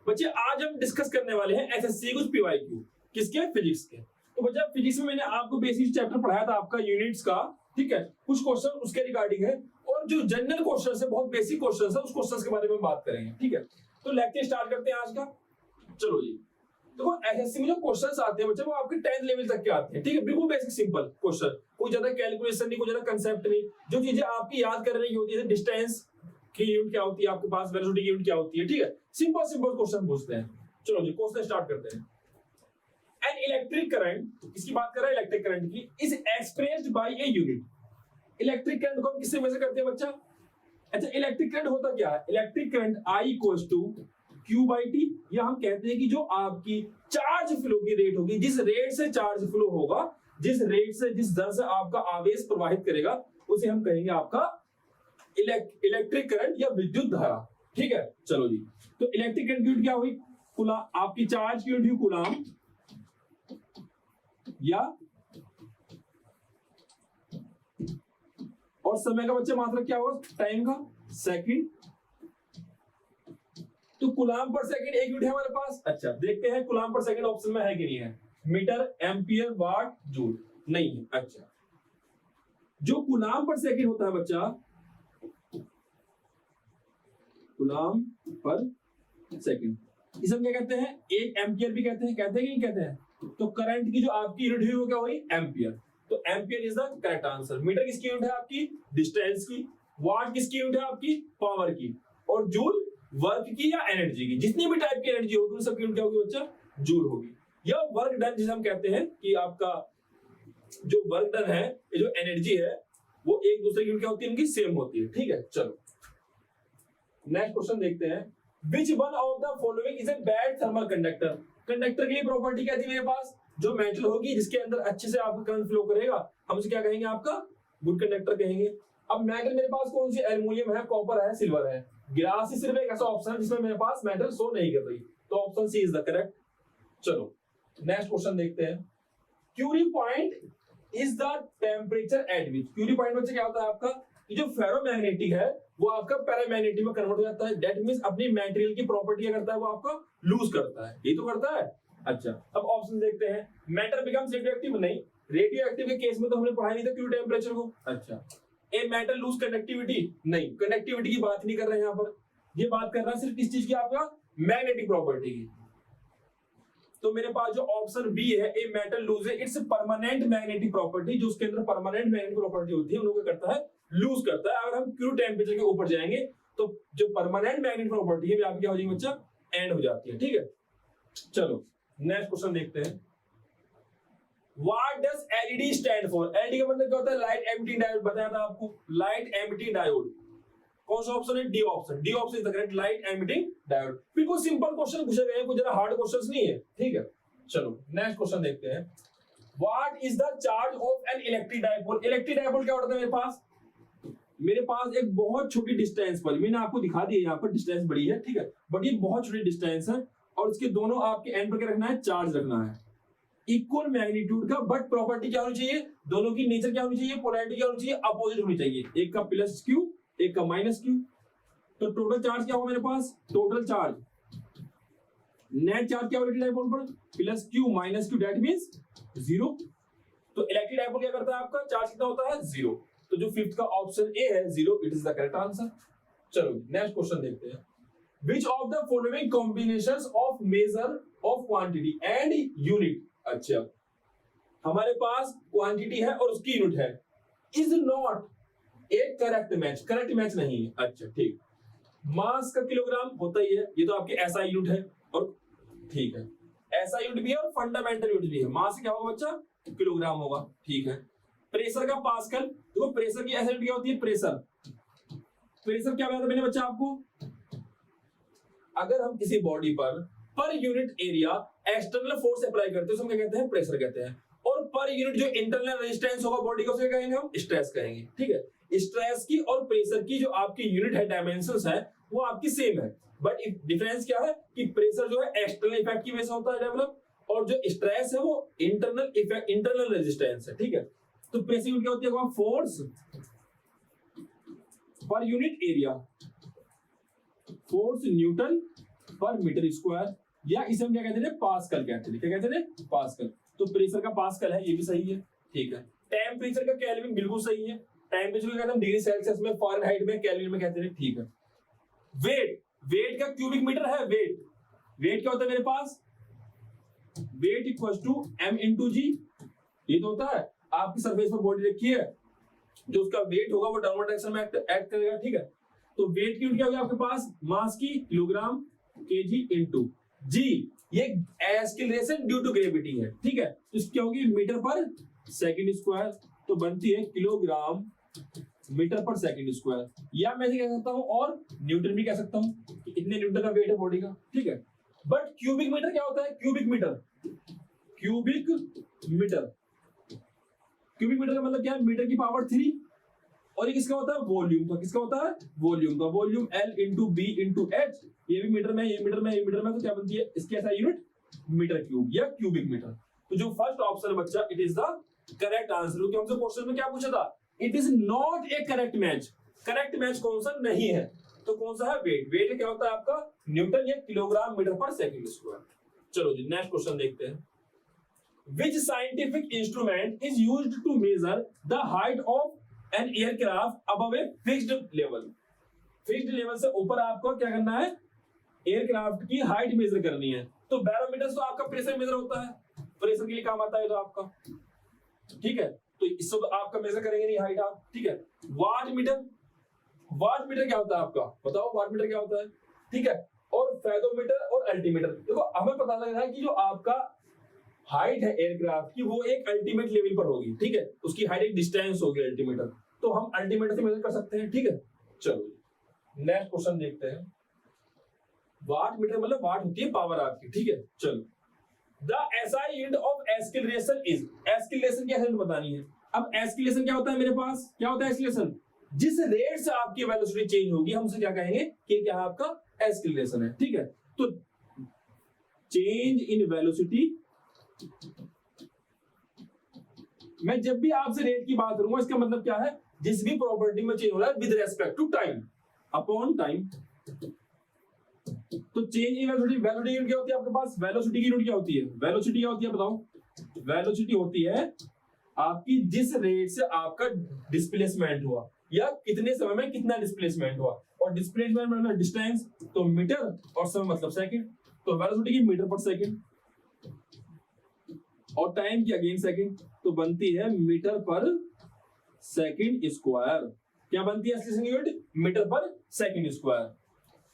बच्चे आज हम डिस्कस करने वाले हैं एसएससी कुछ पीवाईक्यू किसके, फिजिक्स के। तो बच्चा फिजिक्स में मैंने आपको बेसिक चैप्टर पढ़ाया था आपका यूनिट्स का, ठीक है, कुछ क्वेश्चन उसके रिगार्डिंग है और जो जनरल क्वेश्चन है, बहुत बेसिक क्वेश्चन है, उस क्वेश्चन के बारे में बात करेंगे, ठीक है। तो लेक्चर स्टार्ट करते हैं आज का। चलो जी, तो एसएससी में जो क्वेश्चंस आते हैं बच्चे वो आपके 10th लेवल तक के आते हैं, ठीक है, बिल्कुल बेसिक सिंपल क्वेश्चन, कोई ज्यादा कैलकुलेशन नहीं, कोई ज्यादा कंसेप्ट नहीं, जो चीजें आपकी याद करने की होती है, डिस्टेंस की यूनिट क्या होती है आपके पास, वेलोसिटी की यूनिट क्या होती है, ठीक है, सिंपल सिंपल क्वेश्चन पूछते हैं। चलो जी, क्वेश्चन स्टार्ट करते हैं। एन इलेक्ट्रिक करंट, इसकी बात कर रहे हैं इलेक्ट्रिक करंट की, is expressed by a unit. Electric current को हम किससे मेजर करते हैं बच्चा? अच्छा, इलेक्ट्रिक करंट होता क्या है? Electric current I equals to Q by T, या हम कहते हैं कि जो आपकी चार्ज फ्लो की रेट होगी, जिस रेट से चार्ज फ्लो होगा, जिस रेट से, जिस दर से आपका आवेश प्रवाहित करेगा, उसे हम कहेंगे आपका इलेक्ट्रिक करंट या विद्युत धारा, ठीक है। चलो जी, तो इलेक्ट्रिक करंट की यूनिट क्या हुई? कूलाम, आपकी चार्ज की यूनिट हुई कूलाम, या और समय का बच्चे मात्रा क्या होगा? टाइम का, सेकंड। तो कूलाम पर सेकंड एक यूनिट है हमारे पास। अच्छा, देखते हैं कूलाम पर सेकंड ऑप्शन में है कि नहीं है। मीटर, एम्पियर, वाट, जूल, नहीं है। अच्छा, जो कूलाम पर सेकंड होता है बच्चा, कूलाम पर सेकंड, इसे हम क्या कहते हैं? एक एम्पियर भी कहते हैं, कहते हैं कि नहीं कहते हैं? तो करंट की जो आपकी यूनिट हुई वो क्या हुई? एम्पियर। तो ampere is the correct answer. Meter किसकी यूनिट है आपकी? डिस्टेंस की। वाट किसकी यूनिट है आपकी? पावर की। और जूल वर्क की या एनर्जी की, जितनी भी टाइप की एनर्जी होगी उन सबकी यूनिट क्या होगी बच्चा? जूल होगी। या वर्क डन, जिसे हम कहते हैं कि आपका जो वर्क डन है, ये जो एनर्जी है, वो एक दूसरे की यूनिट क्या होती है? उनकी सेम होती है, ठीक है। चलो नेक्स्ट क्वेश्चन देखते हैं। Which one of the following is a bad thermal conductor? Conductor की प्रॉपर्टी क्या थी मेरे पास? जो मेटल होगी जिसके अंदर अच्छे से आपका करंट फ्लो करेगा, हम उसे क्या कहेंगे? आपका गुड कंडक्टर कहेंगे। अब मेटल मेरे पास कौन सी? एल्युमिनियम है, कॉपर है, सिल्वर है। ग्लास ही सिर्फ एक ऐसा ऑप्शन है जिसमें मेरे पास मेटल शो नहीं कर रही, तो option C is the correct. चलो नेक्स्ट क्वेश्चन देखते हैं। Curie point is the temperature at which, Curie point बच्चे क्या होता है आपका? कि जो फेरोमैग्नेटिक है वो आपका पैरामैग्नेटिक में कन्वर्ट हो जाता है। दैट मींस अपनी मटेरियल की प्रॉपर्टी क्या करता है? वो आपका लूज करता है, ये तो करता है। अच्छा, अब ऑप्शन देखते हैं। मैटर बिकम्स रेडियोएक्टिव, नहीं, रेडियोएक्टिव के केस में तो हमने पढ़ा नहीं था क्यू टेम्परेचर को। अच्छा, ए मेटल लूज कंडक्टिविटी, नहीं, कंडक्टिविटी की बात नहीं कर रहे हैं यहाँ पर, ये बात कर रहा है सिर्फ किस चीज की? आपका मैग्नेटिक प्रॉपर्टी की। तो मेरे पास जो ऑप्शन बी है, ए मेटल लूज है, इट्स परमानेंट मैग्नेटिक प्रॉपर्टी, जो उसके अंदर परमानेंट मैग्नेटिक प्रॉपर्टी होती है उन लोगों को करता है, लूज करता है। अगर हम क्यू टेम्परेचर के ऊपर जाएंगे तो जो परमानेंट मैग्नेटिक प्रॉपर्टी है आपकी क्या हो जाएगी बच्चा? एंड हो जाती है, ठीक है। चलो नेक्स्ट क्वेश्चन देखते हैं। What does LED stand for? LED का मतलब क्या होता है? लाइट एमिटिंग डायोड, बताया था आपको, लाइट एमिटिंग डायोड। कौन सा ऑप्शन है? D option. D option is the correct, light emitting diode. बिल्कुल सिंपल क्वेश्चन पूछे गए हैं, कोई जरा हार्ड क्वेश्चंस नहीं है, ठीक है। चलो नेक्स्ट क्वेश्चन देखते हैं। What is the charge of an electric dipole? Electric dipole क्या होता है मेरे पास एक बहुत छोटी डिस्टेंस पर, मैंने आपको दिखा दिया यहाँ पर डिस्टेंस बड़ी है, ठीक है, बट ये बहुत छोटी डिस्टेंस है और इसके दोनों आपके एंड पर क्या रखना है? चार्ज रखना है इक्वल मैग्नीट्यूड का। बट प्रॉपर्टी क्या होनी चाहिए? दोनों की नेचर क्या होनी चाहिए? पोलैरिटी क्या होनी चाहिए? अपोजिट होनी चाहिए, एक का प्लस क्यू, एक का माइनस क्यू। तो टोटल चार्ज क्या होगा मेरे पास? टोटल चार्ज, नेट चार्ज क्या होगा डायपोल पर? Plus Q minus Q, that means zero. तो इलेक्ट्रिक डायपोल क्या करता है आपका? चार्ज कितना होता है? जीरो। तो जो फिफ्थ का ऑप्शन ए है, zero, it is the correct answer. चलो नेक्स्ट क्वेश्चन देखते हैं। Which of the following combinations of measure of quantity and unit? अच्छा, हमारे पास क्वांटिटी है और उसकी यूनिट है, इज नॉट एक करेक्ट मैच। करेक्ट मैच नहीं है। अच्छा ठीक, मास का किलोग्राम होता ही है, ये तो आपके एसआई यूनिट है, और ठीक है, एसआई यूनिट भी है और फंडामेंटल यूनिट भी है। मास क्या होगा बच्चा? किलोग्राम होगा, ठीक है। प्रेशर का पास्कल, देखो प्रेशर की एसआई यूनिट क्या होती है? प्रेशर। प्रेशर क्या बताया था मैंने बच्चा आपको? अगर हम किसी body per unit area external force apply करते हैं तो हम क्या कहते हैं? प्रेशर कहते हैं। और पर यूनिट जो इंटरनल रेजिस्टेंस होगा बॉडी का, उसे कहेंगे हम स्ट्रेस कहेंगे, ठीक है। स्ट्रेस की और प्रेशर की जो आपकी यूनिट है, डायमेंशंस है, वो आपकी सेम है, बट डिफरेंस क्या है कि प्रेशर जो है एक्सटर्नल इफेक्ट की वजह से होता है डेवलप, और जो स्ट्रेस है वो इंटरनल इफेक्ट, इंटरनल रेजिस्टेंस है, ठीक है। तो प्रेशर यूनिट क्या होती है? Force per unit area, force Newton पर मीटर स्क्वायर, या इसे हम क्या कहते हैं, पास्कल कहते थे। क्या कहते थे, पास्कल। तो प्रेशर का पास्कल है, ये भी सही है, ठीक है। टेम्परेचर का केल्विन बिल्कुल सही है। टेम्परेचर को कहते हैं डिग्री सेल्सियस में, फ़ारेनहाइट में, केल्विन में कहते हैं, ठीक है। वेट, वेट का क्यूबिक मीटर है। वेट, वेट क्या होता है मेरे पास, weight equal to m into g. ये तो होता है आपकी सरफेस पर बॉडी रखी है, जो उसका वेट होगा वो डाउनवर्ड डायरेक्शन में एक्ट करेगा, ठीक है। तो वेट की यूनिट क्या होगी आपके पास, मास की किलोग्राम केजी इंटू जी। ये एक्सीलरेशन ड्यू टू ग्रेविटी है, ठीक है। तो इसकी क्या होगी, मीटर पर सेकंड स्क्वायर, तो बनती है kilogram metre per second square. या मैं कह सकता हूं, और न्यूटन भी कह सकता हूं कि इतने न्यूटन का वेट है बॉडी का, ठीक है। बट क्यूबिक मीटर क्या होता है, cubic metre, cubic metre, cubic metre का मतलब क्या है, मीटर की पावर 3। और ये किसका होता है, वॉल्यूम का। किसका होता है, वॉल्यूम का। Volume L into B into H. ये भी मीटर में, ये मीटर में, ये मीटर में, तो क्या बनती है इसकी ऐसा यूनिट, मीटर क्यूब या क्यूबिक मीटर। तो जो फर्स्ट ऑप्शन है बच्चा, it is the correct answer. क्योंकि हमसे क्वेश्चन में क्या पूछा था, it is not A correct match. Correct match कौन सा नहीं है, तो कौन सा है, वेट। वेट क्या होता है आपका, न्यूटन या kilogram metre per second square. चलो जी नेक्स्ट क्वेश्चन देखते हैं। Which scientific instrument is used to measure the height of an aircraft above a fixed level? Fixed level से ऊपर आपको क्या करना है, एयरक्राफ्ट की हाइट मेजर करनी है। तो बैरोमीटर तो आपका प्रेशर मेजर होता है, प्रेशर के लिए काम आता है तो आपका, ठीक है। तो इससे तो आपका मेजर करेंगे नहीं हाइट आप, ठीक है। वाट मीटर, वाट मीटर क्या होता है आपका, बताओ वाट मीटर क्या होता है, ठीक है। और फेदोमीटर और अल्टीमीटर। देखो हमें पता लग रहा है कि जो आपका हाइट है एयरक्राफ्ट की, वो एक अल्टीमेट लेवल पर होगी, ठीक है। उसकी हाइट एक डिस्टेंस होगी अल्टीमीटर, तो हम अल्टीमीटर से मेजर कर सकते हैं, ठीक है। चलो नेक्स्ट क्वेश्चन देखते हैं। वाट मीटर मतलब वाट होती है पावर आपकी, ठीक है। चलो, the SI unit of acceleration is, acceleration की यूनिट बतानी है। अब एक्सीलरेशन क्या होता है मेरे पास, क्या होता है एक्सीलरेशन, जिस रेट से आपकी वेलोसिटी चेंज होगी हम उसे क्या कहेंगे, कि क्या आपका एक्सीलरेशन है, ठीक है। तो चेंज इन वेलोसिटी, मैं जब भी आपसे रेट की बात करूंगा इसका मतलब क्या है, जिस भी प्रॉपर्टी में चेंज हो रहा है with respect to time upon time. तो change in velocity, velocity unit क्या होती है आपके पास, वेलोसिटी की यूनिट क्या होती है, वेलोसिटी क्या होती है बताओ, वेलोसिटी होती है आपकी जिस रेट से आपका डिस्प्लेसमेंट हुआ, या कितने समय में कितना डिस्प्लेसमेंट हुआ। और डिस्प्लेसमेंट मतलब डिस्टेंस, तो मीटर, और समय मतलब सेकंड। तो वेलोसिटी की मीटर पर सेकंड, और टाइम की अगेन सेकंड, तो बनती है मीटर पर सेकंड स्क्वायर। क्या बनती है acceleration unit, metre per second square.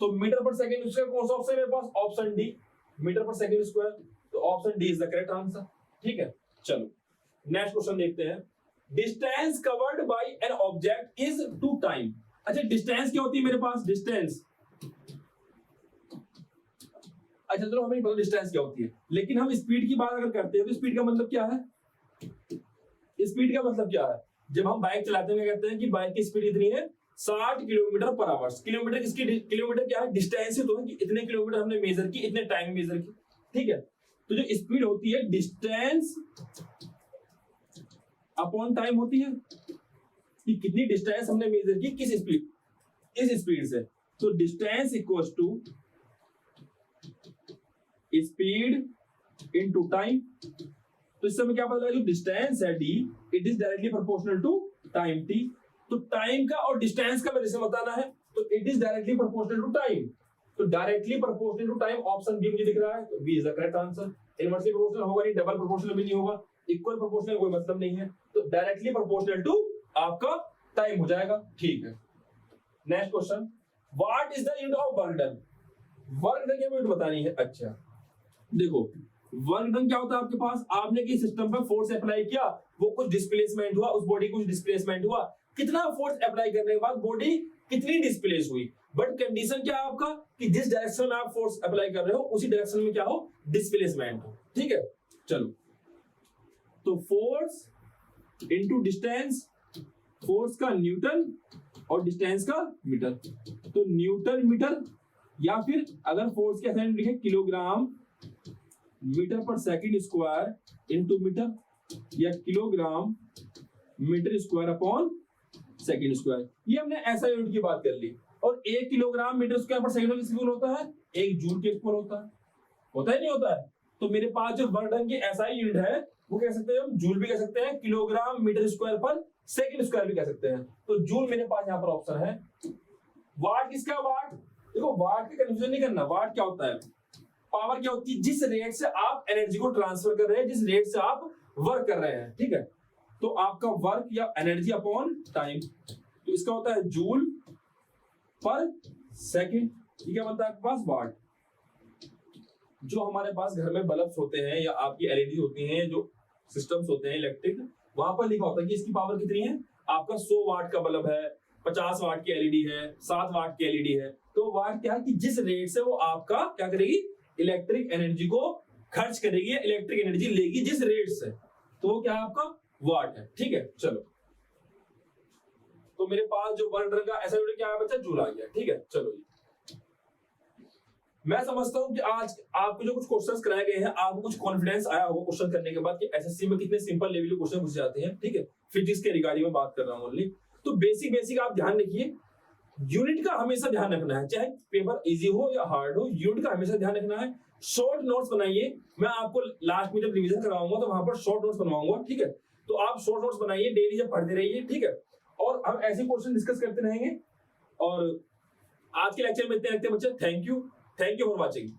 तो मीटर पर सेकंड स्क्वायर कौन सा ऑप्शन है मेरे पास, option D, metre per second square. तो option D is the correct answer, ठीक है। चलो नेक्स्ट क्वेश्चन देखते हैं। Distance covered by an object is to time. अच्छा डिस्टेंस क्या होती है मेरे पास, डिस्टेंस, अच्छा चलो हमें पता डिस्टेंस क्या होती है, लेकिन हम स्पीड की बात अगर करते हैं तो स्पीड का मतलब क्या है, स्पीड का मतलब क्या है, जब हम बाइक चलाते हैं क्या कहते हैं कि बाइक की स्पीड इतनी है 60 किलोमीटर पर आवर। किलोमीटर किसकी, किलोमीटर क्या है, डिस्टेंस तो है कि इतने किलोमीटर हमने मेजर की, इतने टाइम मेजर की, ठीक है। तो जो स्पीड होती है डिस्टेंस अपॉन टाइम होती है, कि कितनी डिस्टेंस हमने मेजर की किस स्पीड, इस स्पीड से। तो distance equals to speed into time. तो इससे हमें क्या पता लगा, जो डिस्टेंस है D, it is directly proportional to time T. तो टाइम का और डिस्टेंस का रिलेशन बताना है, तो it is directly proportional to time. तो directly proportional to time option B मुझे दिख रहा है, तो B is the correct answer. Inversely proportional होगा नहीं, डबल प्रोपोर्शनल भी नहीं होगा, इक्वल प्रोपोर्शनल कोई मतलब नहीं है, तो डायरेक्टली प्रोपोर्शनल टू आपका टाइम हो जाएगा, ठीक है। Next question, what is the unit of work done. Work done की यूनिट बतानी है। अच्छा देखो वर्क डन क्या होता है आपके पास, आपने किसी सिस्टम पर फोर्स अप्लाई किया, वो कुछ डिस्प्लेसमेंट हुआ, उस बॉडी कुछ डिस्प्लेसमेंट हुआ, कितना फोर्स अप्लाई करने के बाद बॉडी कितनी डिस्प्लेस हुई। बट कंडीशन क्या है आपका, कि जिस डायरेक्शन में आप फोर्स अप्लाई कर रहे हो उसी डायरेक्शन में क्या हो, डिस्प्लेसमेंट हो, ठीक है। चलो तो फोर्स इनटू डिस्टेंस, फोर्स का न्यूटन और डिस्टेंस का मीटर। तो न्यूटन मीटर, या फिर अगर फोर्स के असाइन लिखे kilogram metre per second square into metre, या kilogram metre square upon second square. ये हमने ऐसा यूनिट की बात कर ली। और 1 किलोग्राम मीटर स्क्वायर पर सेकंड किसके इक्वल होता है? 1 जूल के इक्वल होता है नहीं होता है? तो मेरे पास जो वर्क डन की एसआई यूनिट है वो कह सकते हैं हम जूल भी कह सकते हैं, किलोग्राम मीटर स्क्वायर पर सेकंड स्क्वायर भी कह सकते हैं। तो जूल मेरे पास यहाँ पर ऑप्शन है। वाट किसका? वाट देखो, वाट का कंफ्यूजन नहीं करना। वाट क्या होता है? पावर क्या होती है? जिस रेट से आप एनर्जी को ट्रांसफर कर रहे हैं, जिस रेट से आप वर्क कर रहे हैं, ठीक है। तो आपका वर्क या एनर्जी अपॉन टाइम, तो इसका होता है जूल पर सेकंड। ये क्या बनता है आपके पास? वाट। जो हमारे पास घर में बल्ब्स होते हैं या आपकी एलईडी होती हैं, जो सिस्टम्स होते हैं इलेक्ट्रिक, वहां पर लिखा होता है कि इसकी पावर कितनी है। आपका 100 वाट का बल्ब है, 50 वाट की एलईडी है, 7 वाट की एलईडी है। तो वाट क्या है कि जिस रेट से वो आपका क्या करेगी, इलेक्ट्रिक एनर्जी को खर्च करेगी, इलेक्ट्रिक एनर्जी लेगी जिस रेट से, तो वो क्या है आपका? वाट है। ठीक है, चलो। तो मेरे पास जो वर्क डन का ऐसा यूनिट क्या है बच्चा? जूल आ गया। ठीक है, चलो। मैं समझता हूं कि आज आपको जो कुछ क्वेश्चंस कराए गए हैं, आपको कुछ कॉन्फिडेंस आया होगा क्वेश्चन करने के बाद कि एसएससी में कितने सिंपल लेवल के क्वेश्चन पूछे जाते हैं। ठीक है, फिजिक्स के रिगार्डिंग में बात कर रहा हूं ओनली। तो बेसिक आप ध्यान रखिए, यूनिट का हमेशा ध्यान रखना है, चाहे पेपर इजी हो या हार्ड हो, यूनिट का हमेशा ध्यान रखना है। शॉर्ट नोट्स बनाइए, मैं आपको लास्ट में जब रिवीजन करवाऊंगा तो वहां पर शॉर्ट नोट्स बनवाऊंगा। ठीक है, तो आप शॉर्ट नोट्स बनाइए, डेली जब पढ़ते रहिए। ठीक है, और हम ऐसे क्वेश्चन डिस्कस करते रहेंगे। और आज के लेक्चर में इतने रखते हैं बच्चे। Thank you for watching.